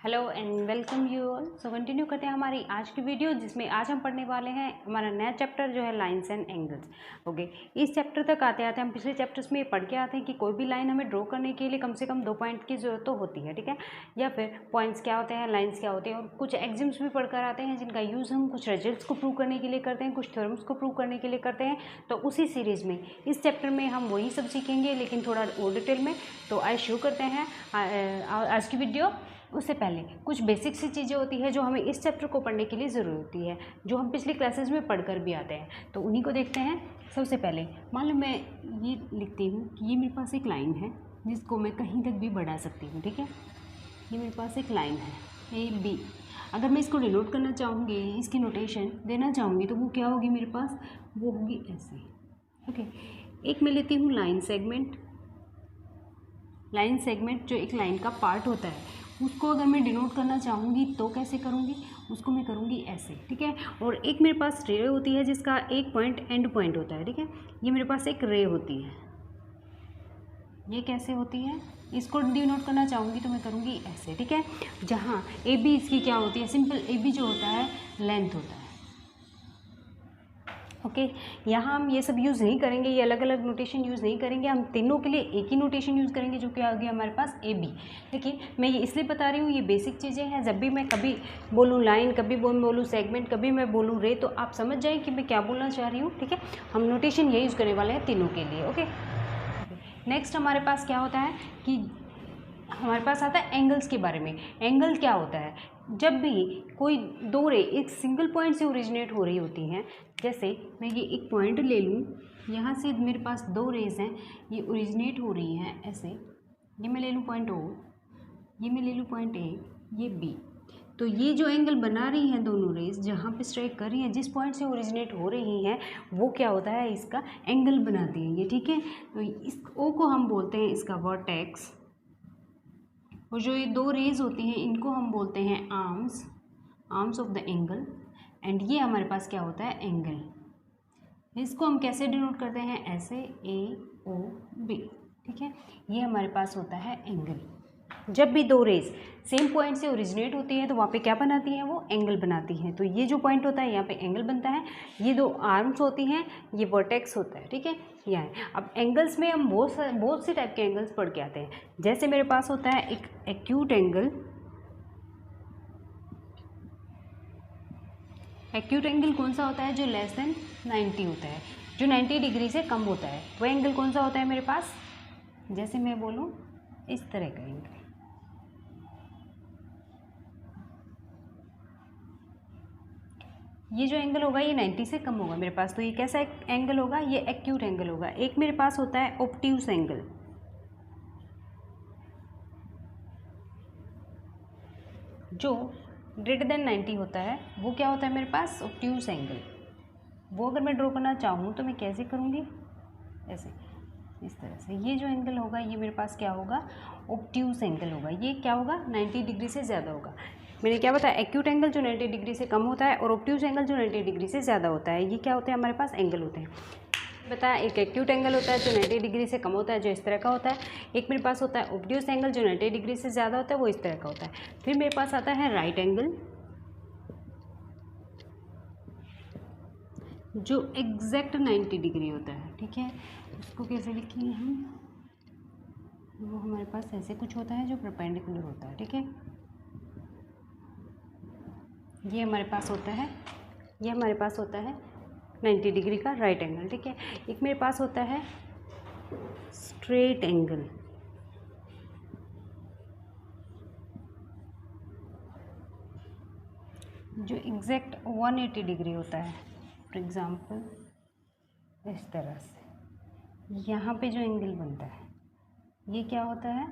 Hello and welcome you all. So continue करते हैं हमारी आज की वीडियो, जिसमें आज हम पढ़ने वाले हैं हमारा नया चैप्टर जो है लाइंस एंड एंगल्स। ओके, इस चैप्टर तक आते आते हम पिछले चैप्टर्स में पढ़ के आते हैं कि कोई भी लाइन हमें ड्रॉ करने के लिए कम से कम 2 पॉइंट की ज़रूरत तो होती है, ठीक है। या फिर पॉइंट्स क्या होते हैं, लाइन्स क्या होते हैं, और कुछ एग्जाम्स भी पढ़कर आते हैं जिनका यूज़ हम कुछ रिजल्ट्स को प्रूव करने के लिए करते हैं, कुछ थ्योरम्स को प्रूव करने के लिए करते हैं। तो उसी सीरीज़ में इस चैप्टर में हम वही सब सीखेंगे, लेकिन थोड़ा और डिटेल में। तो आज शुरू करते हैं आज की वीडियो। उससे पहले कुछ बेसिक सी चीज़ें होती है जो हमें इस चैप्टर को पढ़ने के लिए ज़रूरत होती है, जो हम पिछली क्लासेस में पढ़कर भी आते हैं। तो उन्हीं को देखते हैं। सबसे पहले मान लो मैं ये लिखती हूँ कि ये मेरे पास एक लाइन है जिसको मैं कहीं तक भी बढ़ा सकती हूँ, ठीक है। ये मेरे पास एक लाइन है ए बी। अगर मैं इसको डिनोट करना चाहूँगी, इसकी नोटेशन देना चाहूँगी, तो वो क्या होगी मेरे पास, वो होगी ऐसे। ओके, एक मैं लेती हूँ लाइन सेगमेंट। लाइन सेगमेंट जो एक लाइन का पार्ट होता है, उसको अगर मैं डिनोट करना चाहूँगी तो कैसे करूँगी, उसको मैं करूँगी ऐसे, ठीक है। और एक मेरे पास रे होती है जिसका एक पॉइंट एंड पॉइंट होता है, ठीक है। ये मेरे पास एक रे होती है। ये कैसे होती है, इसको डिनोट करना चाहूँगी तो मैं करूँगी ऐसे, ठीक है। जहाँ ए बी इसकी क्या होती है, सिंपल ए बी जो होता है लेंथ होता है। ओके, यहाँ हम ये सब यूज़ नहीं करेंगे, ये अलग अलग नोटेशन यूज़ नहीं करेंगे। हम तीनों के लिए एक ही नोटेशन यूज़ करेंगे जो कि आ गया हमारे पास ए बी। देखिए, मैं ये इसलिए बता रही हूँ, ये बेसिक चीज़ें हैं। जब भी मैं कभी बोलूँ लाइन, कभी बोलूँ सेगमेंट, कभी मैं बोलूँ रे, तो आप समझ जाएँ कि मैं क्या बोलना चाह रही हूँ, ठीक है। हम नोटेशन ये यूज़ करने वाले हैं तीनों के लिए। ओके, नेक्स्ट हमारे पास क्या होता है कि हमारे पास आता है एंगल्स के बारे में। एंगल क्या होता है, जब भी कोई दो रे एक सिंगल पॉइंट से ओरिजिनेट हो रही होती हैं, जैसे मैं ये एक पॉइंट ले लूँ, यहाँ से मेरे पास दो रेज हैं, ये ओरिजिनेट हो रही हैं ऐसे। ये मैं ले लूँ पॉइंट ओ, ये मैं ले लूँ पॉइंट ए, ये बी। तो ये जो एंगल बना रही हैं दोनों रेज, जहाँ पे स्ट्राइक कर रही हैं, जिस पॉइंट से ओरिजिनेट हो रही हैं, वो क्या होता है, इसका एंगल बनाती है ये, ठीक है। तो इस ओ को हम बोलते हैं इसका वर्टेक्स, और जो ये दो रेज होती हैं इनको हम बोलते हैं arms, arms of the angle. And ये हमारे पास क्या होता है, एंगल। इसको हम कैसे डिनोट करते हैं, ऐसे ए ओ बी, ठीक है। ये हमारे पास होता है एंगल। जब भी दो रेज सेम पॉइंट से ओरिजिनेट होती हैं तो वहाँ पे क्या बनाती हैं, वो एंगल बनाती हैं। तो ये जो पॉइंट होता है यहाँ पे एंगल बनता है। ये दो आर्म्स होती हैं, ये वर्टेक्स होता है, ठीक है। यह है। अब एंगल्स में हम बहुत से टाइप के एंगल्स पढ़ के आते हैं। जैसे मेरे पास होता है एक एक्यूट एंगल। एक्यूट एंगल कौन सा होता है, जो लेस देन 90 होता है, जो 90 डिग्री से कम होता है। वह एंगल कौन सा होता है मेरे पास, जैसे मैं बोलूँ इस तरह का एंगल। ये जो एंगल होगा ये 90 से कम होगा मेरे पास, तो ये कैसा एंगल होगा, ये एक्यूट एंगल होगा। एक मेरे पास होता है ऑब्ट्यूस एंगल। जो ग्रेटर देन 90 होता है, वो क्या होता है मेरे पास, ऑब्ट्यूस एंगल। वो अगर मैं ड्रॉ करना चाहूँ तो मैं कैसे करूँगी, ऐसे, इस तरह से। ये जो एंगल होगा ये मेरे पास क्या होगा, ऑब्ट्यूस एंगल होगा। ये क्या होगा, 90 डिग्री से ज़्यादा होगा। मैंने क्या बताया, एक्यूट एंगल जो 90 डिग्री से कम होता है, और ऑब्ट्यूस एंगल जो 90 डिग्री से ज़्यादा होता है। ये क्या होते हैं हमारे पास, एंगल होते हैं। बताया, एक एक्यूट एंगल होता है जो 90 डिग्री से कम होता है, जो इस तरह का होता है। एक मेरे पास होता है ऑब्ट्यूस एंगल जो 90 डिग्री से ज़्यादा होता है, वो इस तरह का होता है। फिर मेरे पास आता है राइट एंगल, जो एग्जैक्ट 90 डिग्री होता है, ठीक है। उसको कैसे लिखेंगे हम, वो हमारे पास ऐसे कुछ होता है जो परपेंडिकुलर होता है, ठीक है। ये हमारे पास होता है, ये हमारे पास होता है 90 डिग्री का राइट एंगल, ठीक है। एक मेरे पास होता है स्ट्रेट एंगल, जो एग्जैक्ट 180 डिग्री होता है। फॉर एग्ज़ाम्पल इस तरह से यहाँ पे जो एंगल बनता है ये क्या होता है,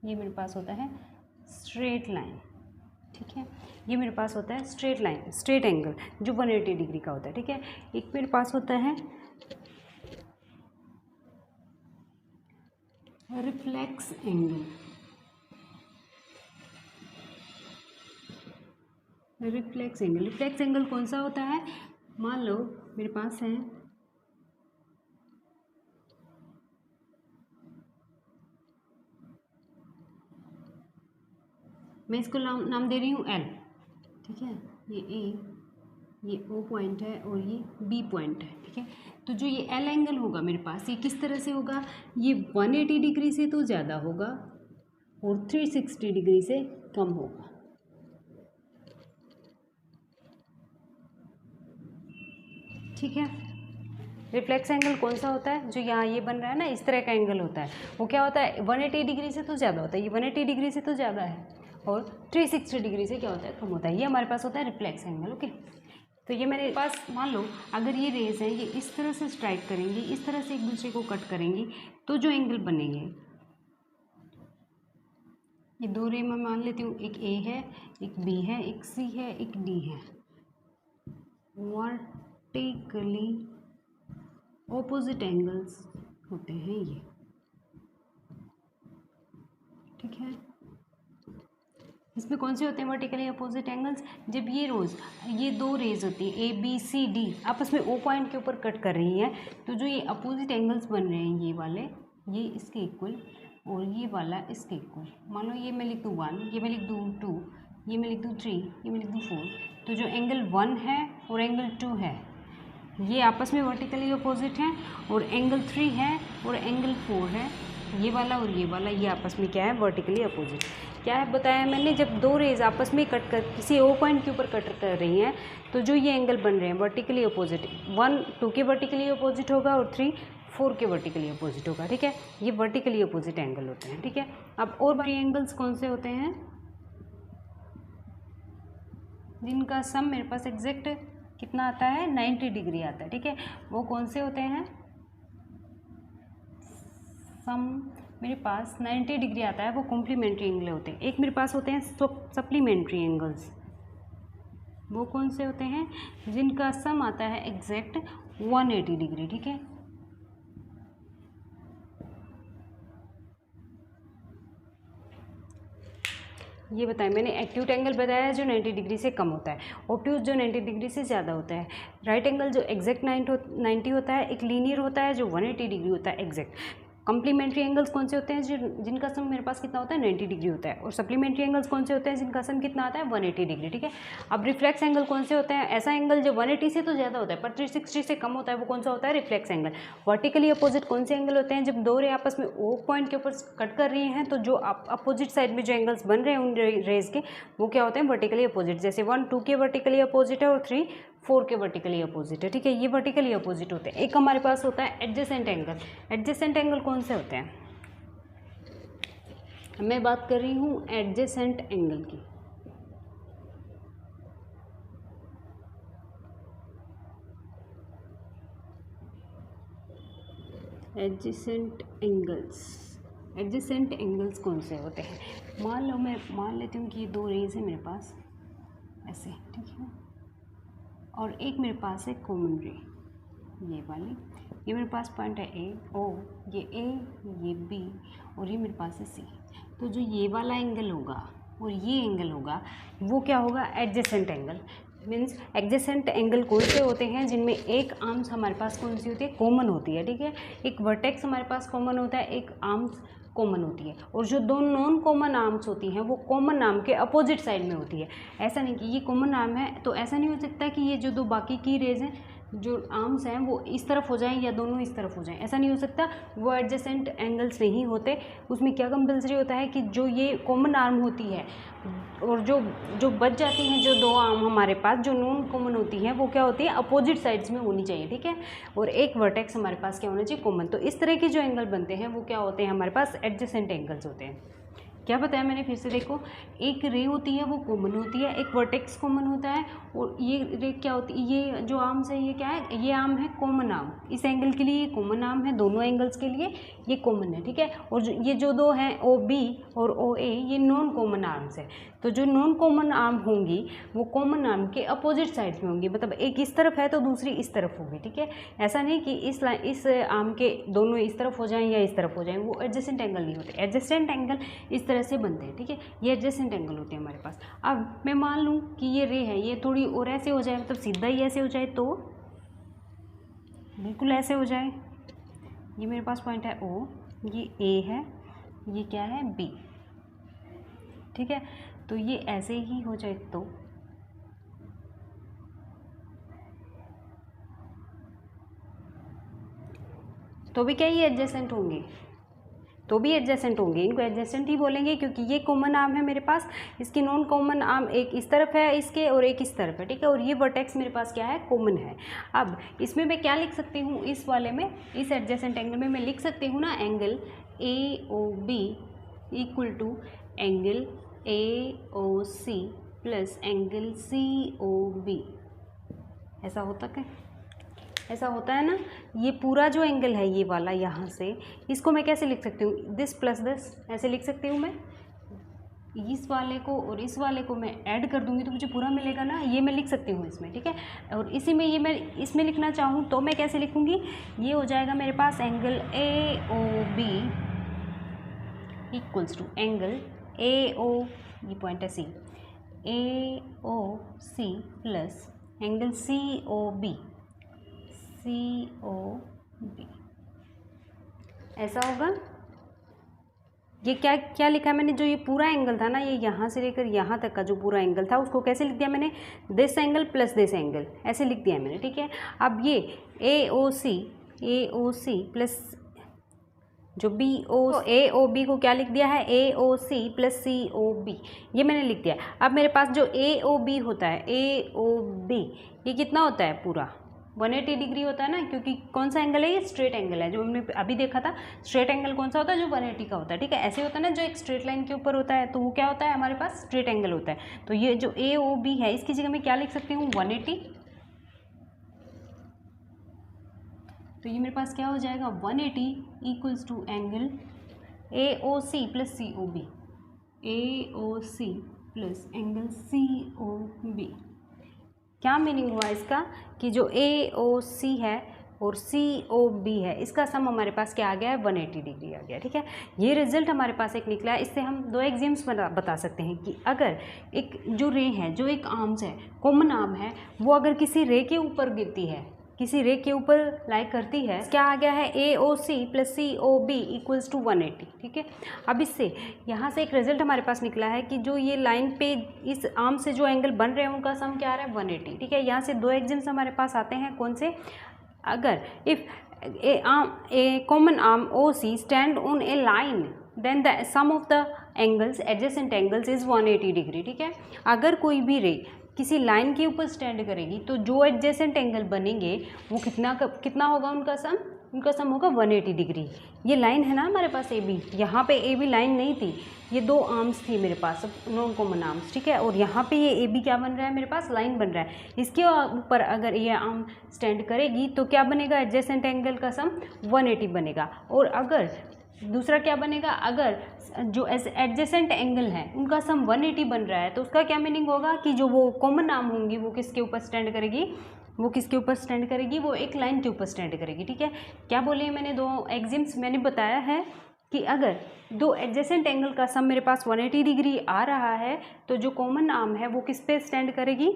ये मेरे पास होता है स्ट्रेट लाइन, ठीक है। ये मेरे पास होता है स्ट्रेट लाइन, स्ट्रेट एंगल जो 180 डिग्री का होता है, ठीक है। एक मेरे पास होता है reflex angle. Reflex angle, reflex angle कौन सा होता है, मान लो मेरे पास है मैं इसको नाम दे रही हूँ एल, ठीक है। ये ए, ये ओ पॉइंट है और ये बी पॉइंट है, ठीक है। तो जो ये एल एंगल होगा मेरे पास, ये किस तरह से होगा, ये 180 डिग्री से तो ज़्यादा होगा और 360 डिग्री से कम होगा, ठीक है। रिफ्लेक्स एंगल कौन सा होता है, जो यहाँ ये बन रहा है ना, इस तरह का एंगल होता है, वो क्या होता है 180 डिग्री से तो ज़्यादा होता है, ये 180 डिग्री से तो ज़्यादा है और 360 डिग्री से क्या होता है, कम होता है। ये हमारे पास होता है रिफ्लेक्स एंगल, ओके। तो ये मेरे पास मान लो अगर ये रेज हैं, ये इस तरह से स्ट्राइक करेंगी, इस तरह से एक दूसरे को कट करेंगी, तो जो एंगल बनेंगे, ये दो रे मैं मान लेती हूँ, एक ए है, एक बी है, एक सी है, एक डी है, वर्टिकली ऑपोजिट एंगल्स होते हैं ये, ठीक है। इसमें कौन से होते हैं वर्टिकली अपोजिट एंगल्स, जब ये दो रेज होती हैं ए बी सी डी, आपस में ओ पॉइंट के ऊपर कट कर रही हैं, तो जो ये अपोजिट एंगल्स बन रहे हैं, ये वाले, ये इसके इक्वल और ये वाला इसके इक्वल। मान लो ये मैं लिख दूँ 1, ये मैं लिख दूँ 2, ये मैं लिख दूँ 3, ये मैं लिख दूँ 4, तो जो एंगल 1 है और एंगल 2 है, ये आपस में वर्टिकली अपोजिट हैं, और एंगल 3 है और एंगल 4 है, ये वाला और ये वाला, ये आपस में क्या है वर्टिकली अपोजिट। क्या है बताया मैंने, जब दो रेज आपस में कट कर किसी ओ पॉइंट के ऊपर कट कर रही हैं, तो जो ये एंगल बन रहे हैं वर्टिकली अपोजिट, 1 2 के वर्टिकली अपोजिट होगा और 3 4 के वर्टिकली अपोजिट होगा, ठीक है। ये वर्टिकली अपोजिट एंगल होते हैं, ठीक है। अब और बाकी एंगल्स कौन से होते हैं, जिनका सम मेरे पास एग्जैक्ट कितना आता है 90 डिग्री आता है, ठीक है। वो कौन से होते हैं, सम मेरे पास 90 डिग्री आता है, वो कॉम्प्लीमेंट्री एंगल होते हैं। एक मेरे पास होते हैं सप्लीमेंट्री एंगल्स, वो कौन से होते हैं, जिनका सम आता है एग्जैक्ट 180 डिग्री, ठीक है। ये बताएं मैंने, एक्यूट एंगल बताया है जो 90 डिग्री से कम होता है, ऑब्ट्यूज जो 90 डिग्री से ज़्यादा होता है, राइट एंगल जो एग्जैक्ट 90 होता है, एक लीनियर होता है जो 180 डिग्री होता है एग्जैक्ट। कॉम्प्लीमेंट्री एंगल्स कौन से होते हैं, जिनका सम मेरे पास कितना होता है 90 डिग्री होता है, और सप्लीमेंट्री एंगल्स कौन से होते हैं, जिनका सम कितना आता है 180 डिग्री, ठीक है। अब रिफ्लेक्स एंगल कौन से होते हैं, ऐसा एंगल जो 180 से तो ज़्यादा होता है पर 360 से कम होता है, वो कौन सा होता है रिफ्लेक्स एंगल। वर्टिकली अपोजिट कौन से एंगल होते हैं, जब दो रे आपस में ओ पॉइंट के ऊपर कट कर रही हैं, तो जो अपोजिट साइड में जो एंगल्स बन रहे हैं उन रेज के, वो क्या होते हैं वर्टिकली अपोजिट। जैसे 1 2 के वर्टिकली अपोजिट है और 3 4 के वर्टिकली अपोजिट है, ठीक है। ये वर्टिकली अपोजिट होते हैं। एक हमारे पास होता है एडजेसेंट एंगल। एडजेसेंट एंगल कौन से होते हैं, मैं बात कर रही हूँ एडजेसेंट एंगल की। एडजेसेंट एंगल्स कौन से होते हैं, मान लो मैं मान लेती हूँ कि ये दो रेज है मेरे पास ऐसे, ठीक है, और एक मेरे पास है कॉमन रे, ये वाली, ये मेरे पास पॉइंट है ए ओ, ये बी और ये मेरे पास है सी। तो जो ये वाला एंगल होगा और ये एंगल होगा, वो क्या होगा adjacent angle. Means adjacent angle कौन से होते हैं, जिनमें एक आर्म्स हमारे पास कौन सी होती है, कॉमन होती है, ठीक है। एक वर्टेक्स हमारे पास कॉमन होता है, एक आर्म्स कॉमन होती है, और जो दो नॉन कॉमन आर्म्स होती हैं वो कॉमन आर्म के अपोजिट साइड में होती है। ऐसा नहीं कि ये कॉमन आर्म है तो ऐसा नहीं हो सकता कि ये जो दो बाकी की रेज हैं, जो आर्म्स हैं, वो इस तरफ हो जाएं या दोनों इस तरफ हो जाएं, ऐसा नहीं हो सकता। वो एडजेसेंट एंगल्स नहीं होते। उसमें क्या कंपल्सरी होता है कि जो ये कॉमन आर्म होती है और जो बच जाती हैं, जो दो आर्म हमारे पास जो नॉन कॉमन होती हैं, वो क्या होती है अपोजिट साइड्स में होनी चाहिए, ठीक है। और एक वर्टेक्स हमारे पास क्या होना चाहिए, कॉमन। तो इस तरह के जो एंगल बनते हैं वो क्या होते हैं, हमारे पास एडजेसेंट एंगल्स होते हैं। क्या बताया मैंने, फिर से देखो, एक रे होती है वो कॉमन होती है, एक वर्टेक्स कॉमन होता है, और ये रे क्या होती है, ये जो आर्म्स है ये क्या है, ये आर्म है कॉमन आर्म। इस एंगल के लिए ये कॉमन आर्म है, दोनों एंगल्स के लिए ये कॉमन है, ठीक है। और ये जो दो हैं ओ बी और ओ ए, ये नॉन कॉमन आर्म्स है। तो जो नॉन कॉमन आर्म होंगी वो कॉमन आर्म के अपोजिट साइड्स में होंगी, मतलब एक इस तरफ है तो दूसरी इस तरफ होगी, ठीक है। ऐसा नहीं कि इस आर्म के दोनों इस तरफ हो जाएं या इस तरफ हो जाएं, वो एडजेसेंट एंगल नहीं होते। एडजेसेंट एंगल इस तरह से बनते हैं, ठीक है। ये एडजेसेंट एंगल होते हैं हमारे पास। अब मैं मान लूँ कि ये रे है, ये थोड़ी और ऐसे हो जाए, मतलब सीधा ही ऐसे हो जाए, तो बिल्कुल ऐसे हो जाए। ये मेरे पास पॉइंट है ओ, ये ए है, ये क्या है बी, ठीक है। तो ये ऐसे ही हो जाए तो भी क्या ये एडजेसेंट होंगे, तो भी एडजेसेंट होंगे, इनको एडजेसेंट ही बोलेंगे क्योंकि ये कॉमन आर्म है मेरे पास, इसकी नॉन कॉमन आर्म एक इस तरफ है इसके और एक इस तरफ है, ठीक है, और ये वर्टेक्स मेरे पास क्या है, कॉमन है। अब इसमें मैं क्या लिख सकती हूँ, इस वाले में, इस एडजेसेंट एंगल में मैं लिख सकती हूँ ना, angle AOB equal to angle AOC plus angle COB। ऐसा होता क्या, ऐसा होता है ना। ये पूरा जो एंगल है ये वाला यहाँ से, इसको मैं कैसे लिख सकती हूँ, दिस प्लस दिस, ऐसे लिख सकती हूँ मैं। इस वाले को और इस वाले को मैं ऐड कर दूँगी तो मुझे पूरा मिलेगा ना, ये मैं लिख सकती हूँ इसमें, ठीक है। और इसी में ये मैं इसमें लिखना चाहूँ तो मैं कैसे लिखूँगी, ये हो जाएगा मेरे पास angle AOB equals to angle AO, ये पॉइंट है C, AOC plus angle COB, ऐसा होगा। ये क्या क्या लिखा है मैंने, जो ये पूरा एंगल था ना, ये यहाँ से लेकर यहाँ तक का जो पूरा एंगल था उसको कैसे लिख दिया मैंने, this angle plus this angle, ऐसे लिख दिया मैंने, ठीक है। अब ये AOC प्लस जो AOB को क्या लिख दिया है, AOC प्लस COB, ये मैंने लिख दिया। अब मेरे पास जो AOB होता है, AOB ये कितना होता है, पूरा 180 डिग्री होता है ना, क्योंकि कौन सा एंगल है, ये स्ट्रेट एंगल है, जो हमने अभी देखा था। स्ट्रेट एंगल कौन सा होता है, जो 180 का होता है, ठीक है। ऐसे होता है ना, जो एक स्ट्रेट लाइन के ऊपर होता है, तो वो क्या होता है, हमारे पास स्ट्रेट एंगल होता है। तो ये जो AOB है, इसकी जगह मैं क्या लिख सकती हूँ, 180। तो ये मेरे पास क्या हो जाएगा, 180 equals to angle AOC plus COB, AOC plus angle COB। क्या मीनिंग हुआ इसका, कि जो AOC है और COB है, इसका सम हमारे पास क्या आ गया है, 180 डिग्री आ गया, ठीक है। ये रिजल्ट हमारे पास एक निकला है। इससे हम दो एग्जाम्स बता सकते हैं कि अगर एक जो रे है, जो एक आर्म्स है, कॉमन आर्म है, वो अगर किसी रे के ऊपर गिरती है, किसी रे के ऊपर लाइक करती है, क्या आ गया है, AOC plus COB equals to 180, ठीक है। अब इससे यहाँ से एक रिजल्ट हमारे पास निकला है कि जो ये लाइन पे इस आर्म से जो एंगल बन रहे हैं उनका सम क्या आ रहा है, 180, ठीक है। यहाँ से दो एग्जाम्स हमारे पास आते हैं, कौन से, अगर if a common arm OC stand on a line then the sum of the angles adjacent angles is 180 degree, ठीक है। अगर कोई भी रे किसी लाइन के ऊपर स्टैंड करेगी तो जो एडजेसेंट एंगल बनेंगे वो कितना होगा, उनका सम होगा 180 डिग्री। ये लाइन है ना हमारे पास AB, यहाँ पे AB लाइन नहीं थी, ये दो आर्म्स थी मेरे पास, नॉन कॉमन आर्म्स, ठीक है। और यहाँ पे ये AB क्या बन रहा है, मेरे पास लाइन बन रहा है। इसके ऊपर अगर ये आर्म स्टैंड करेगी तो क्या बनेगा, एडजेसेंट एंगल का सम 180 बनेगा। और अगर दूसरा क्या बनेगा, अगर जो एडजेसेंट एंगल है उनका सम 180 बन रहा है, तो उसका क्या मीनिंग होगा कि जो वो कॉमन आर्म होंगी वो किसके ऊपर स्टैंड करेगी, वो किसके ऊपर स्टैंड करेगी, वो एक लाइन के ऊपर स्टैंड करेगी, ठीक है। क्या बोले मैंने, दो एग्जाम्स मैंने बताया है कि अगर दो एडजेसेंट एंगल का सम मेरे पास 180 डिग्री आ रहा है तो जो कॉमन आर्म है वो किस पे स्टैंड करेगी,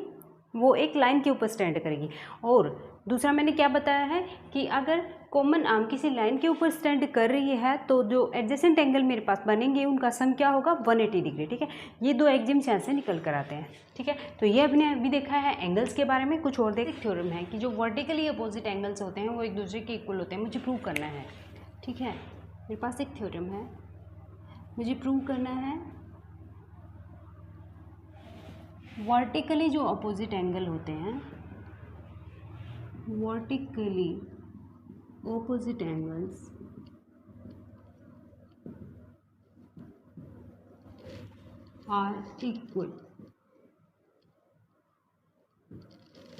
वो एक लाइन के ऊपर स्टैंड करेगी। और दूसरा मैंने क्या बताया है कि अगर कॉमन आर्म किसी लाइन के ऊपर स्टैंड कर रही है तो जो एडजेसेंट एंगल मेरे पास बनेंगे उनका सम क्या होगा, 180 डिग्री, ठीक है। ये दो एग्जाम्स यहाँ से निकल कर आते हैं, ठीक है। तो ये हमने अभी देखा है एंगल्स के बारे में। कुछ और देख, थ्योरम है कि जो वर्टिकली अपोजिट एंगल्स होते हैं वो एक दूसरे के इक्वल होते हैं, मुझे प्रूव करना है, ठीक है। मेरे पास एक थ्योरम है, मुझे प्रूव करना है वर्टिकली जो अपोजिट एंगल होते हैं, vertically opposite angles are equal,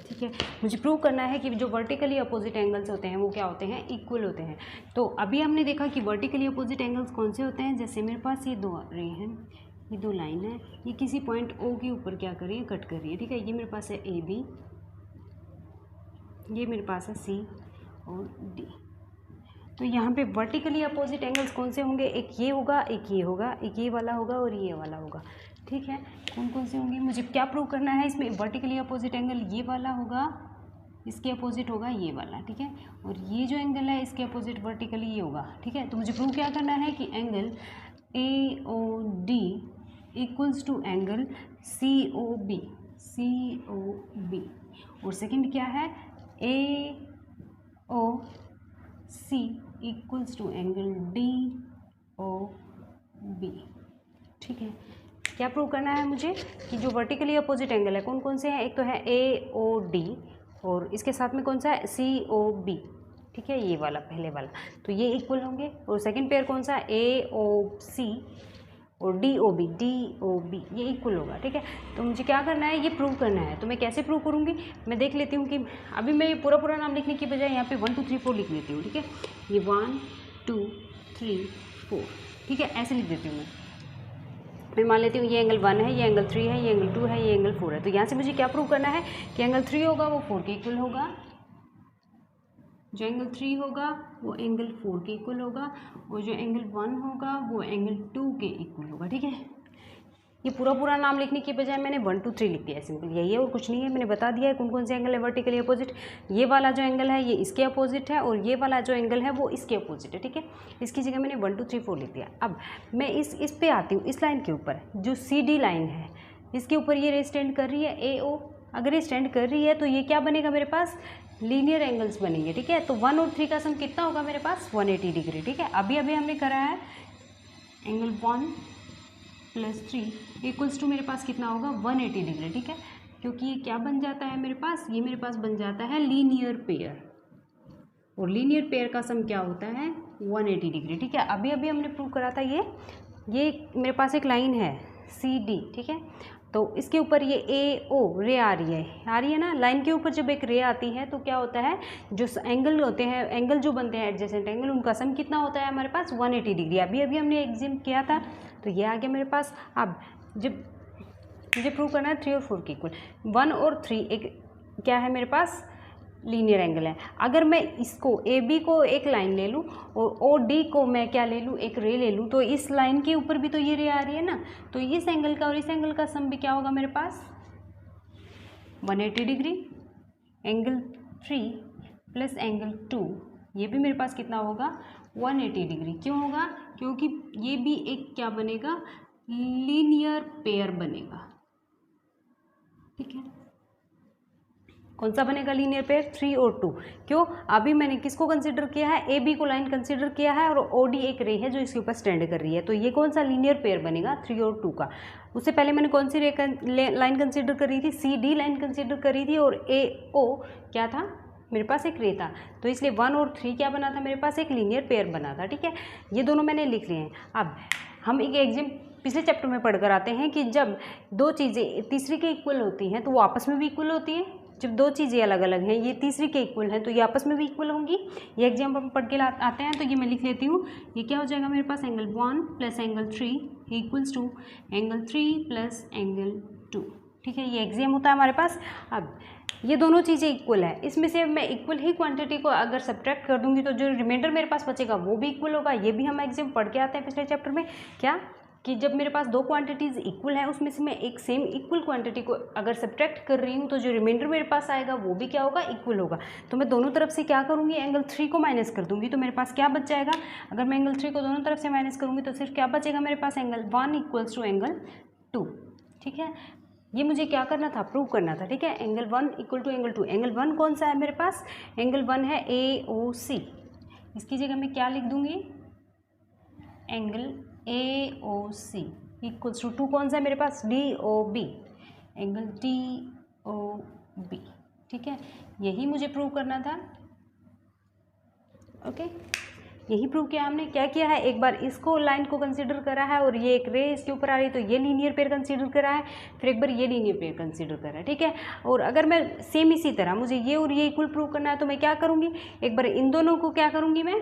ठीक है। मुझे प्रूव करना है कि जो वर्टिकली अपोजिट एंगल्स होते हैं वो क्या होते हैं, इक्वल होते हैं। तो अभी हमने देखा कि वर्टिकली अपोजिट एंगल्स कौन से होते हैं, जैसे मेरे पास ये दो रे हैं, ये दो लाइन है, ये किसी पॉइंट O के ऊपर क्या कर रही है, कट कर रही है, ठीक है। ये मेरे पास है AB, ये मेरे पास है C और D। तो यहाँ पे वर्टिकली अपोजिट एंगल्स कौन से होंगे, एक ये होगा, एक ये होगा, एक ये वाला होगा और ये वाला होगा, ठीक है। कौन कौन से होंगे, मुझे क्या प्रूव करना है इसमें, वर्टिकली अपोजिट एंगल ये वाला होगा, इसके अपोजिट होगा ये वाला, ठीक है। और ये जो एंगल है इसके अपोजिट वर्टिकली ये होगा, ठीक है। तो मुझे प्रूव क्या करना है कि angle AOD equals to angle C O B, और सेकंड क्या है, A O C equals to angle D O B. ठीक है, क्या प्रूव करना है मुझे कि जो वर्टिकली अपोजिट एंगल है कौन कौन से हैं, एक तो है ए ओ डी और इसके साथ में कौन सा है, सी ओ बी। ठीक है, ये वाला पहले वाला, तो ये इक्वल होंगे। और सेकंड पेयर कौन सा, ए ओ सी और डी ओ बी, ये इक्वल होगा। ठीक है, तो मुझे क्या करना है, ये प्रूव करना है। तो मैं कैसे प्रूव करूँगी, मैं देख लेती हूँ कि अभी मैं ये पूरा नाम लिखने की बजाय यहाँ पे 1 2 3 4 लिख लेती हूँ। ठीक है, ये 1 2 3 4, ठीक है, ऐसे लिख देती हूँ मैं मान लेती हूँ ये एंगल 1 है, ये एंगल 3 है, ये एंगल 2 है, ये एंगल 4 है। तो यहाँ से मुझे क्या प्रूव करना है कि एंगल 3 होगा वो 4 के इक्वल होगा, जो एंगल 3 होगा वो एंगल 4 के इक्वल होगा, और जो एंगल 1 होगा वो एंगल 2 के इक्वल होगा। ठीक है, ये पूरा नाम लिखने की बजाय मैंने 1 2 3 लिख दिया है, सिंपल यही है और कुछ नहीं है। मैंने बता दिया है कौन कौन से एंगल है वर्टिकली अपोजिट। ये वाला जो एंगल है ये इसके अपोजिट है, और ये वाला जो एंगल है वो इसके अपोजिट है। ठीक है, इसकी जगह मैंने 1 2 3 4 लिख दिया। अब मैं इस पे आती हूँ, इस लाइन के ऊपर जो सी डी लाइन है, इसके ऊपर ये रे स्टैंड कर रही है ए ओ। अगर ये स्टैंड कर रही है तो ये क्या बनेगा मेरे पास, लीनियर एंगल्स बनेंगे। ठीक है, तो 1 और 3 का सम कितना होगा मेरे पास, 180 डिग्री। ठीक है, अभी हमने करा है एंगल 1 + 3 इक्वल्स टू मेरे पास कितना होगा, 180 डिग्री। ठीक है, क्योंकि ये क्या बन जाता है मेरे पास, ये मेरे पास बन जाता है लीनियर पेयर, और लीनियर पेयर का सम क्या होता है, 180 डिग्री। ठीक है, अभी हमने प्रूव करा था ये मेरे पास एक लाइन है सी डी। ठीक है, तो इसके ऊपर ये ए ओ रे आ रही है ना। लाइन के ऊपर जब एक रे आती है तो क्या होता है, जो एंगल होते हैं, एंगल जो बनते हैं एडजेसेंट एंगल, उनका सम कितना होता है हमारे पास, 180 डिग्री। अभी हमने एग्जाम किया था, तो ये आ गया मेरे पास। अब जब मुझे प्रूव करना है 3 और 4 के इक्वल, 1 और 3 एक क्या है मेरे पास, लीनियर एंगल है। अगर मैं इसको ए बी को एक लाइन ले लूँ और ओ डी को मैं क्या ले लूँ, एक रे ले लूँ, तो इस लाइन के ऊपर भी तो ये रे आ रही है ना, तो इस एंगल का और इस एंगल का सम भी क्या होगा मेरे पास, 180 डिग्री। एंगल 3 + एंगल 2 ये भी मेरे पास कितना होगा, 180 डिग्री। क्यों होगा, क्योंकि ये भी एक क्या बनेगा, लीनियर पेयर बनेगा। ठीक है, कौन सा बनेगा लीनियर पेयर, 3 और 2। क्यों, अभी मैंने किसको कंसीडर किया है, ए बी को लाइन कंसीडर किया है, और ओ डी एक रे है जो इसके ऊपर स्टैंड कर रही है, तो ये कौन सा लीनियर पेयर बनेगा, 3 और 2 का। उससे पहले मैंने कौन सी लाइन कंसीडर करी थी, सी डी लाइन कंसीडर करी थी, और ए ओ क्या था मेरे पास, एक रे था, तो इसलिए 1 और 3 क्या बना था मेरे पास, एक लीनियर पेयर बना था। ठीक है, ये दोनों मैंने लिख लिए हैं। अब हम एक एग्जाम पिछले चैप्टर में पढ़कर आते हैं कि जब दो चीज़ें तीसरी के इक्वल होती हैं तो वो आपस में भी इक्वल होती है। जब दो चीज़ें अलग अलग हैं, ये तीसरी के इक्वल हैं, तो ये आपस में भी इक्वल होंगी। ये एग्जाम हम पढ़ के आते हैं, तो ये मैं लिख लेती हूँ। ये क्या हो जाएगा मेरे पास, angle 1 + angle 3 equals to angle 3 + angle 2। ठीक है, ये एग्जाम होता है हमारे पास। अब ये दोनों चीज़ें इक्वल है, इसमें से मैं इक्वल ही क्वांटिटी को अगर सब्ट्रैक्ट कर दूंगी तो जो रिमाइंडर मेरे पास बचेगा वो भी इक्वल होगा। ये भी हम एग्जाम पढ़ के आते हैं पिछले चैप्टर में, क्या कि जब मेरे पास दो क्वांटिटीज़ इक्वल हैं उसमें से मैं एक सेम इक्वल क्वांटिटी को अगर सब्ट्रैक्ट कर रही हूँ तो जो रिमाइंडर मेरे पास आएगा वो भी क्या होगा, इक्वल होगा। तो मैं दोनों तरफ से क्या करूँगी, एंगल 3 को माइनस कर दूँगी, तो मेरे पास क्या बच जाएगा, अगर मैं एंगल 3 को दोनों तरफ से माइनस करूँगी तो सिर्फ क्या बचेगा मेरे पास, एंगल 1 इक्वल्स टू एंगल 2। ठीक है, ये मुझे क्या करना था, प्रूव करना था। ठीक है, angle 1 equal to angle 2। Angle 1 कौन सा है मेरे पास, एंगल 1 है ए ओ सी, इसकी जगह मैं क्या लिख दूँगी, angle A O C equals to 2 कौन सा है मेरे पास, D O B, angle D O B. ठीक है, यही मुझे प्रूव करना था। ओके, यही प्रूव किया हमने। क्या किया है, एक बार इसको लाइन को कंसीडर करा है और ये एक रे इसके ऊपर आ रही है तो ये लीनियर पेयर कंसीडर करा है, फिर एक बार ये लीनियर पेयर कंसीडर करा है। ठीक है, और अगर मैं सेम इसी तरह मुझे ये और ये इक्वल प्रूव करना है तो मैं क्या करूँगी, एक बार इन दोनों को क्या करूँगी, मैं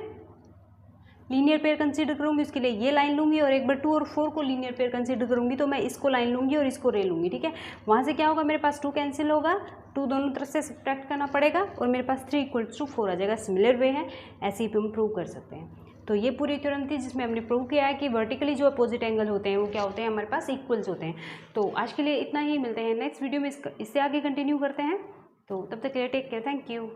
लीनियर पेयर कंसीडर करूँगी, उसके लिए ये लाइन लूँगी, और एक बार 2 और 4 को लीनियर पेयर कंसीडर करूँगी तो मैं इसको लाइन लूँगी और इसको रे लूँगी। ठीक है, वहाँ से क्या होगा, मेरे पास 2 कैंसिल होगा, 2 दोनों तरफ से सब्ट्रैक्ट करना पड़ेगा और मेरे पास 3 इक्वल्स टू 4 आ जाएगा। सिमिलर वे है, ऐसे ही हम प्रूव कर सकते हैं। तो ये पूरी थ्योरम थी जिसमें हमने प्रूव किया है कि वर्टिकली जो अपोजिट एंगल होते हैं वो क्या होते हैं, हमारे पास इक्वल्स होते हैं। तो आज के लिए इतना ही, मिलते हैं नेक्स्ट वीडियो में, इससे आगे कंटिन्यू करते हैं। तो तब तक के लिए टेक केयर, थैंक यू।